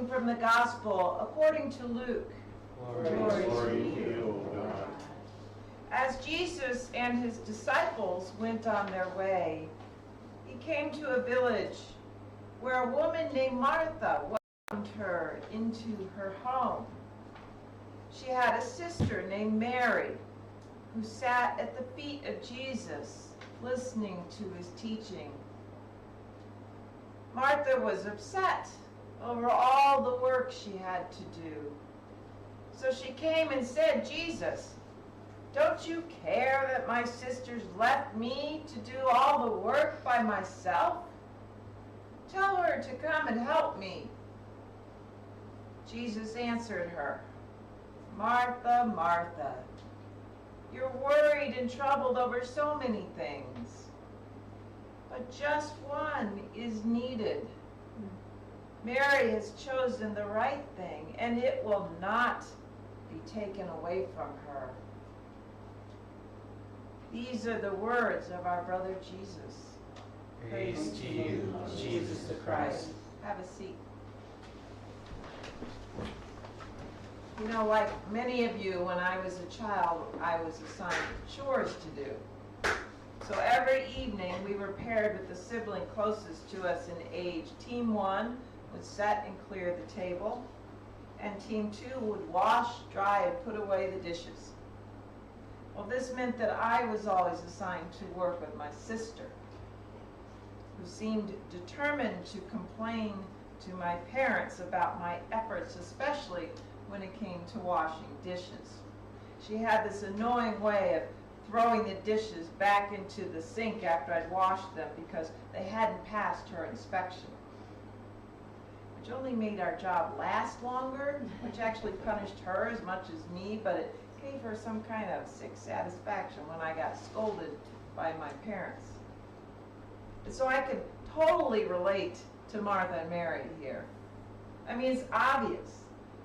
reading from the Gospel according to Luke. Glory to you, O God. As Jesus and his disciples went on their way, he came to a village where a woman named Martha welcomed her into her home. She had a sister named Mary, who sat at the feet of Jesus, listening to his teaching. Martha was upset over all the work she had to do. So she came and said, "Jesus, don't you care that my sisters left me to do all the work by myself? Tell her to come and help me." Jesus answered her, "Martha, Martha, you're worried and troubled over so many things, but just one is needed. Mary has chosen the right thing, and it will not be taken away from her." These are the words of our brother Jesus. Praise to you, Jesus the Christ. Have a seat. You know, like many of you, when I was a child, I was assigned chores to do. So every evening we were paired with the sibling closest to us in age. Team 1 would set and clear the table, and Team 2 would wash, dry, and put away the dishes. Well, this meant that I was always assigned to work with my sister, who seemed determined to complain to my parents about my efforts, especially when it came to washing dishes. She had this annoying way of throwing the dishes back into the sink after I'd washed them because they hadn't passed her inspection, which only made our job last longer, which actually punished her as much as me, but it gave her some kind of sick satisfaction when I got scolded by my parents. And so I could totally relate to Martha and Mary here. I mean, it's obvious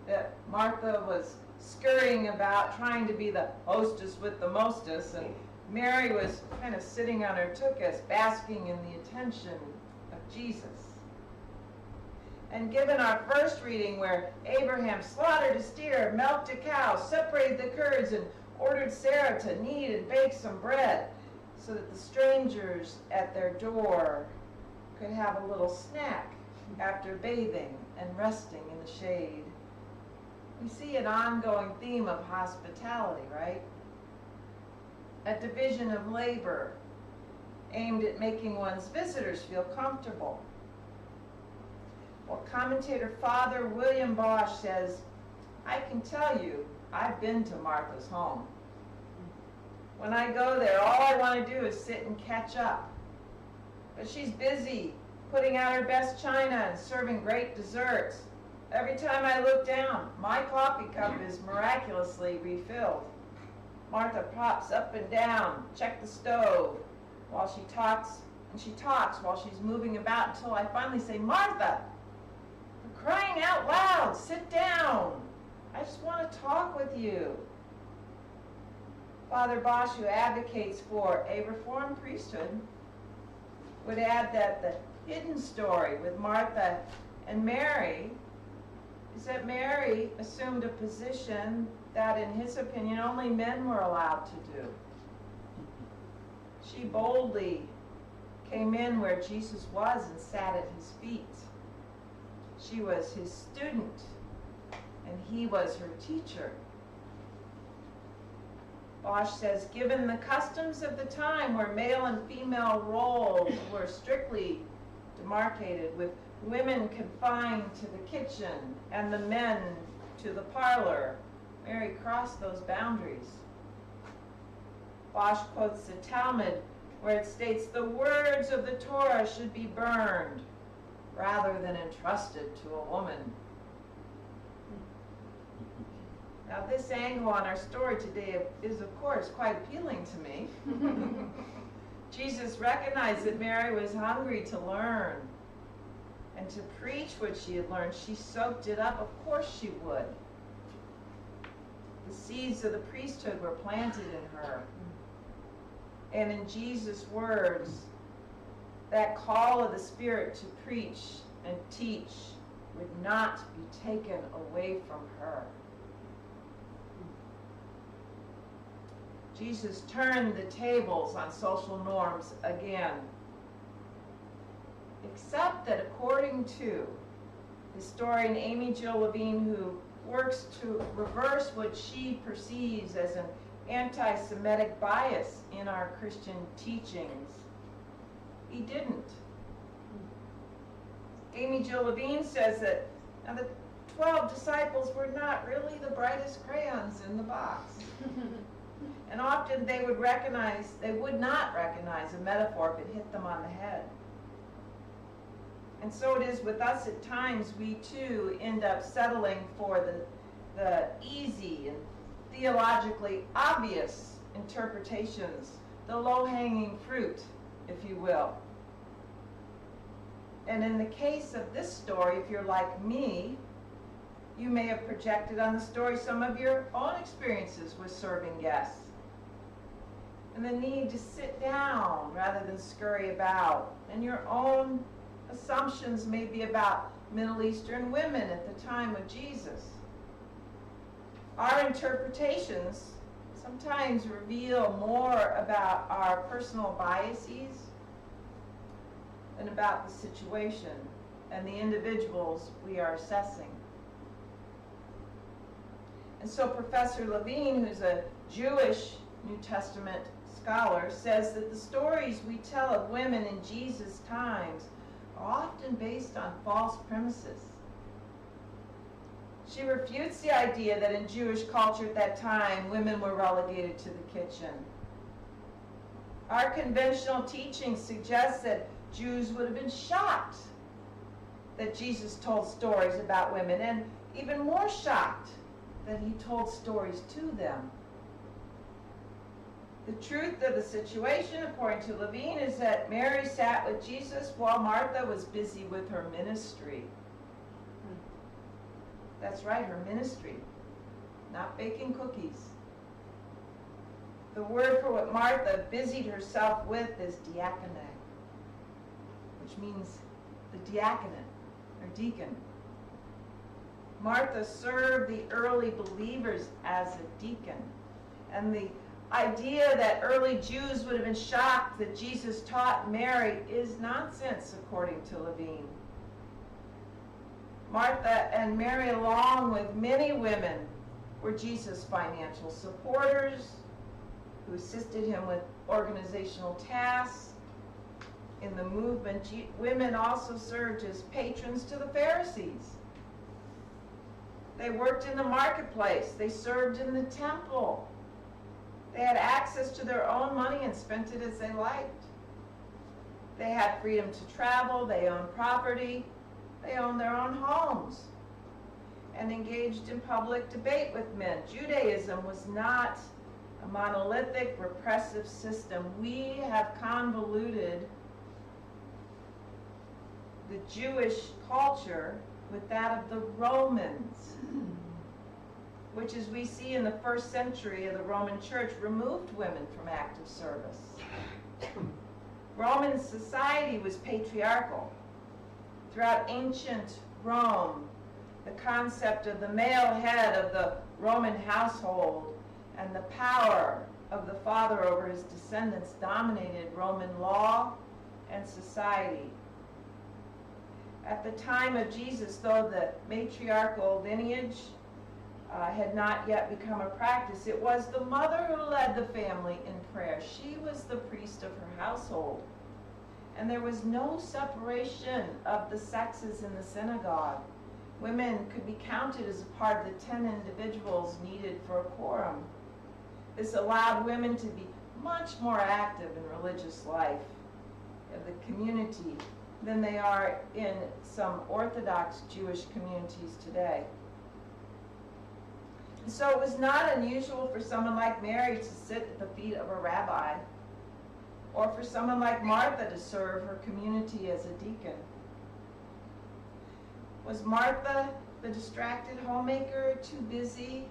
that Martha was scurrying about trying to be the hostess with the mostest, and Mary was kind of sitting on her tuchus, basking in the attention of Jesus. And given our first reading where Abraham slaughtered a steer, milked a cow, separated the curds, and ordered Sarah to knead and bake some bread so that the strangers at their door could have a little snack after bathing and resting in the shade. We see an ongoing theme of hospitality, right? A division of labor aimed at making one's visitors feel comfortable. Well, commentator Father William Bosch says, "I can tell you, I've been to Martha's home. When I go there, all I want to do is sit and catch up. But she's busy putting out her best china and serving great desserts. Every time I look down, my coffee cup is miraculously refilled. Martha pops up and down, check the stove, while she talks, and she talks while she's moving about until I finally say, 'Martha, for crying out loud, sit down. I just want to talk with you.'" Father Bosch, who advocates for a reformed priesthood, would add that the hidden story with Martha and Mary is that Mary assumed a position that, in his opinion, only men were allowed to do. She boldly came in where Jesus was and sat at his feet. She was his student, and he was her teacher. Bosch says, given the customs of the time where male and female roles were strictly demarcated, with women confined to the kitchen and the men to the parlor, Mary crossed those boundaries. Bosch quotes the Talmud, where it states the words of the Torah should be burned rather than entrusted to a woman. Now, this angle on our story today is, of course, quite appealing to me. Jesus recognized that Mary was hungry to learn and to preach what she had learned. She soaked it up. Of course she would. The seeds of the priesthood were planted in her. And in Jesus' words, that call of the Spirit to preach and teach would not be taken away from her. Jesus turned the tables on social norms again. Except that according to historian Amy Jill Levine, who works to reverse what she perceives as an anti-Semitic bias in our Christian teachings, he didn't. Amy Jill Levine says that now the 12 disciples were not really the brightest crayons in the box. And often they would not recognize a metaphor if it hit them on the head. And so it is with us at times. We too end up settling for the easy and theologically obvious interpretations, the low-hanging fruit, if you will. And in the case of this story, if you're like me, you may have projected on the story some of your own experiences with serving guests, and the need to sit down rather than scurry about, and your own assumptions may be about Middle Eastern women at the time of Jesus. Our interpretations sometimes reveal more about our personal biases than about the situation and the individuals we are assessing. And so Professor Levine, who's a Jewish New Testament scholar, says that the stories we tell of women in Jesus' times are often based on false premises. She refutes the idea that in Jewish culture at that time, women were relegated to the kitchen. Our conventional teaching suggests that Jews would have been shocked that Jesus told stories about women, and even more shocked that he told stories to them. The truth of the situation, according to Levine, is that Mary sat with Jesus while Martha was busy with her ministry. That's right, her ministry, not baking cookies. The word for what Martha busied herself with is diakonia, which means the diaconate, or deacon. Martha served the early believers as a deacon. And the idea that early Jews would have been shocked that Jesus taught Mary is nonsense, according to Levine. Martha and Mary, along with many women, were Jesus' financial supporters who assisted him with organizational tasks. In the movement, women also served as patrons to the Pharisees. They worked in the marketplace. They served in the temple. They had access to their own money and spent it as they liked. They had freedom to travel. They owned property. They owned their own homes and engaged in public debate with men. Judaism was not a monolithic, repressive system. We have convoluted the Jewish culture with that of the Romans, which, as we see in the first century of the Roman Church, removed women from active service. Roman society was patriarchal. Throughout ancient Rome, the concept of the male head of the Roman household and the power of the father over his descendants dominated Roman law and society. At the time of Jesus, though the matriarchal lineage had not yet become a practice, it was the mother who led the family in prayer. She was the priest of her household. And there was no separation of the sexes in the synagogue. Women could be counted as a part of the 10 individuals needed for a quorum. This allowed women to be much more active in religious life of the community than they are in some Orthodox Jewish communities today. And so it was not unusual for someone like Mary to sit at the feet of a rabbi, or for someone like Martha to serve her community as a deacon. Was Martha, the distracted homemaker, too busy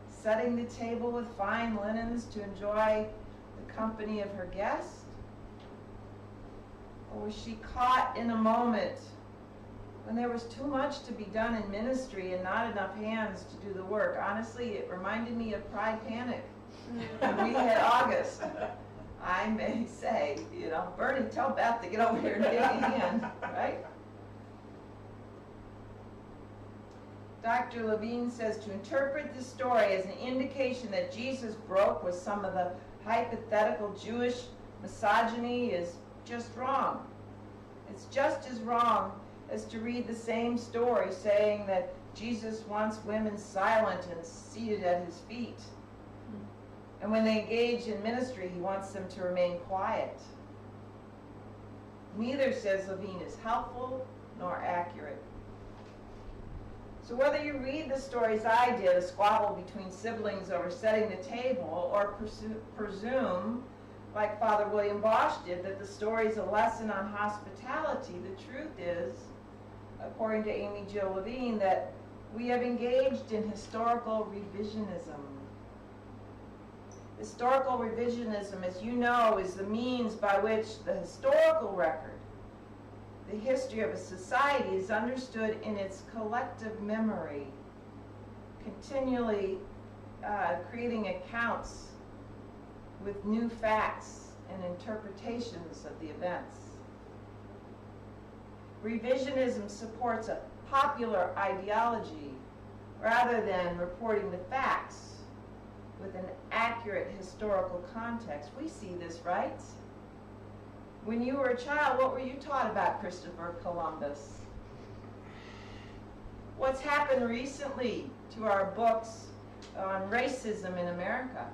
setting the table with fine linens to enjoy the company of her guest? Or was she caught in a moment when there was too much to be done in ministry and not enough hands to do the work. Honestly, it reminded me of Pride Panic. When we had August, I may say, Bernie, tell Beth to get over here and give me a hand, right? Dr. Levine says to interpret the story as an indication that Jesus broke with some of the hypothetical Jewish misogyny is just wrong. It's just as wrong as to read the same story saying that Jesus wants women silent and seated at his feet. And when they engage in ministry, he wants them to remain quiet. Neither, says Levine, is helpful nor accurate. So whether you read the stories I did, a squabble between siblings over setting the table, or presume, like Father William Bosch did, that the story is a lesson on hospitality, the truth is, according to Amy Jill Levine, that we have engaged in historical revisionism. Historical revisionism, as you know, is the means by which the historical record, the history of a society, is understood in its collective memory, continually creating accounts with new facts and interpretations of the events. Revisionism supports a popular ideology rather than reporting the facts with an accurate historical context. We see this, right? When you were a child, what were you taught about Christopher Columbus? What's happened recently to our books on racism in America?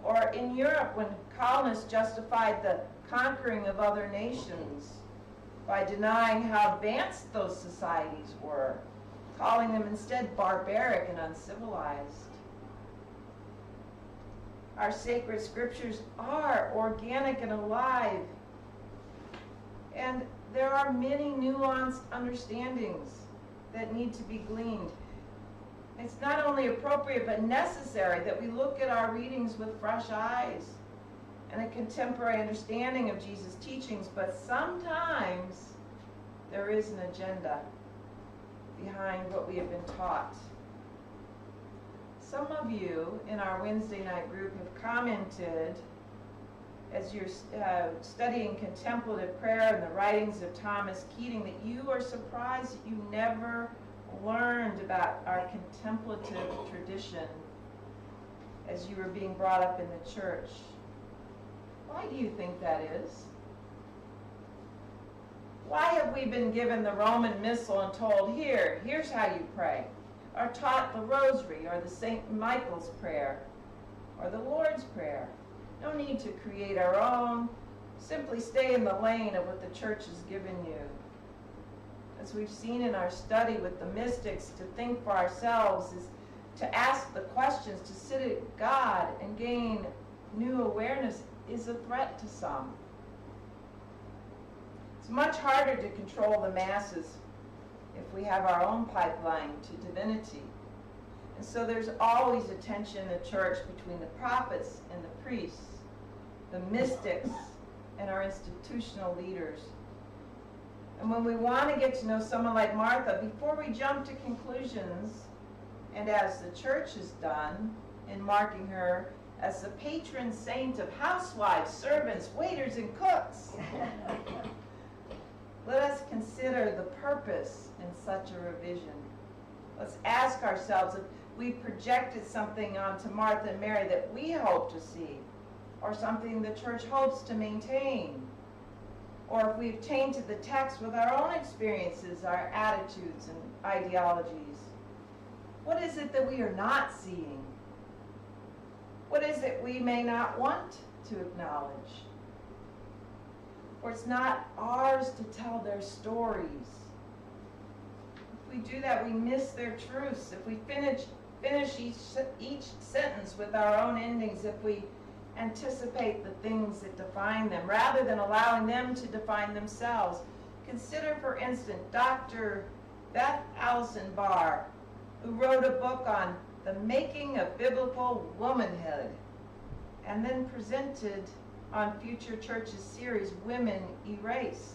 Or in Europe, when colonists justified the conquering of other nations by denying how advanced those societies were, calling them instead barbaric and uncivilized. Our sacred scriptures are organic and alive, and there are many nuanced understandings that need to be gleaned. It's not only appropriate but necessary that we look at our readings with fresh eyes and a contemporary understanding of Jesus' teachings, but sometimes there is an agenda behind what we have been taught. Some of you in our Wednesday night group have commented, as you're studying contemplative prayer and the writings of Thomas Keating, that you are surprised that you never learned about our contemplative tradition as you were being brought up in the church. Why do you think that is? Why have we been given the Roman Missal and told, here's how you pray, or taught the Rosary, or the St. Michael's Prayer, or the Lord's Prayer? No need to create our own. Simply stay in the lane of what the church has given you. As we've seen in our study with the mystics, to think for ourselves is to ask the questions, to sit at God and gain new awareness is a threat to some. It's much harder to control the masses if we have our own pipeline to divinity. And so there's always a tension in the church between the prophets and the priests, the mystics and our institutional leaders. And when we want to get to know someone like Martha, before we jump to conclusions, and as the church has done in marking her as the patron saint of housewives, servants, waiters, and cooks, let us consider the purpose in such a revision. Let's ask ourselves if we projected something onto Martha and Mary that we hope to see, or something the church hopes to maintain, or if we've tainted the text with our own experiences, our attitudes and ideologies. What is it that we are not seeing? What is it we may not want to acknowledge? Or it's not ours to tell their stories. If we do that, we miss their truths. If we finish each sentence with our own endings, if we anticipate the things that define them, rather than allowing them to define themselves. Consider, for instance, Dr. Beth Allison Barr, who wrote a book on the making of biblical womanhood, and then presented on Future Church's series, Women Erased.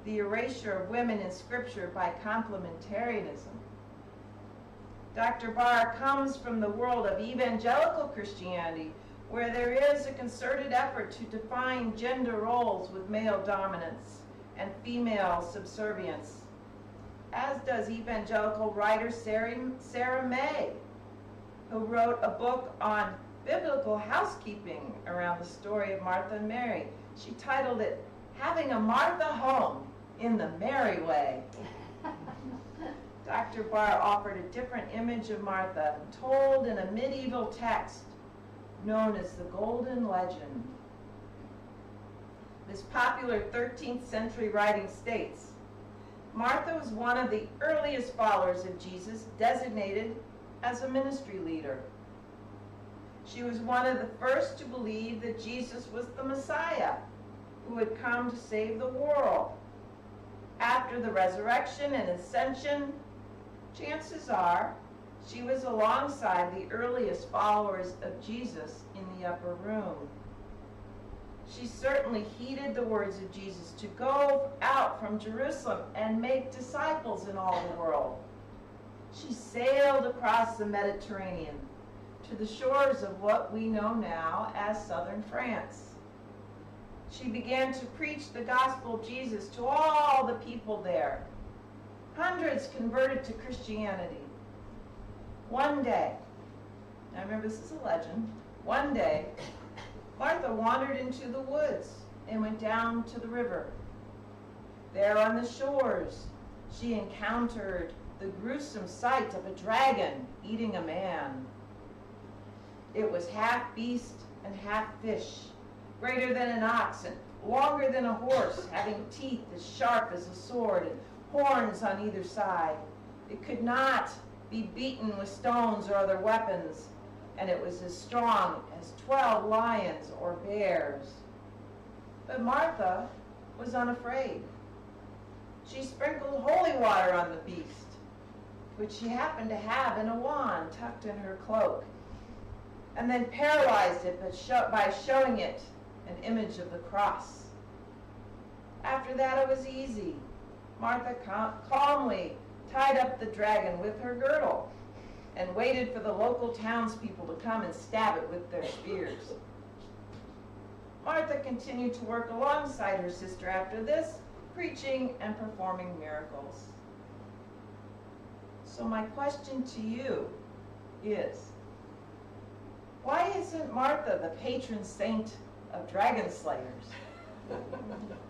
the erasure of women in Scripture by complementarianism. Dr. Barr comes from the world of evangelical Christianity, where there is a concerted effort to define gender roles with male dominance and female subservience, as does evangelical writer Sarah May, who wrote a book on biblical housekeeping around the story of Martha and Mary. She titled it, Having a Martha Home in the Mary Way. Dr. Barr offered a different image of Martha, told in a medieval text known as the Golden Legend. This popular 13th century writing states, Martha was one of the earliest followers of Jesus, designated as a ministry leader. She was one of the first to believe that Jesus was the Messiah who had come to save the world. After the resurrection and ascension, chances are she was alongside the earliest followers of Jesus in the upper room. She certainly heeded the words of Jesus to go out from Jerusalem and make disciples in all the world. She sailed across the Mediterranean to the shores of what we know now as southern France. She began to preach the gospel of Jesus to all the people there. Hundreds converted to Christianity. One day, now remember this is a legend, one day, Martha wandered into the woods and went down to the river. There on the shores, she encountered the gruesome sight of a dragon eating a man. It was half beast and half fish, greater than an ox and longer than a horse, having teeth as sharp as a sword and horns on either side. It could not be beaten with stones or other weapons, and it was as strong as 12 lions or bears. But Martha was unafraid. She sprinkled holy water on the beast, which she happened to have in a wand tucked in her cloak, and then paralyzed it by showing it an image of the cross. After that, it was easy. Martha calmly tied up the dragon with her girdle and waited for the local townspeople to come and stab it with their spears. Martha continued to work alongside her sister after this, preaching and performing miracles. So my question to you is, why isn't Martha the patron saint of dragon slayers?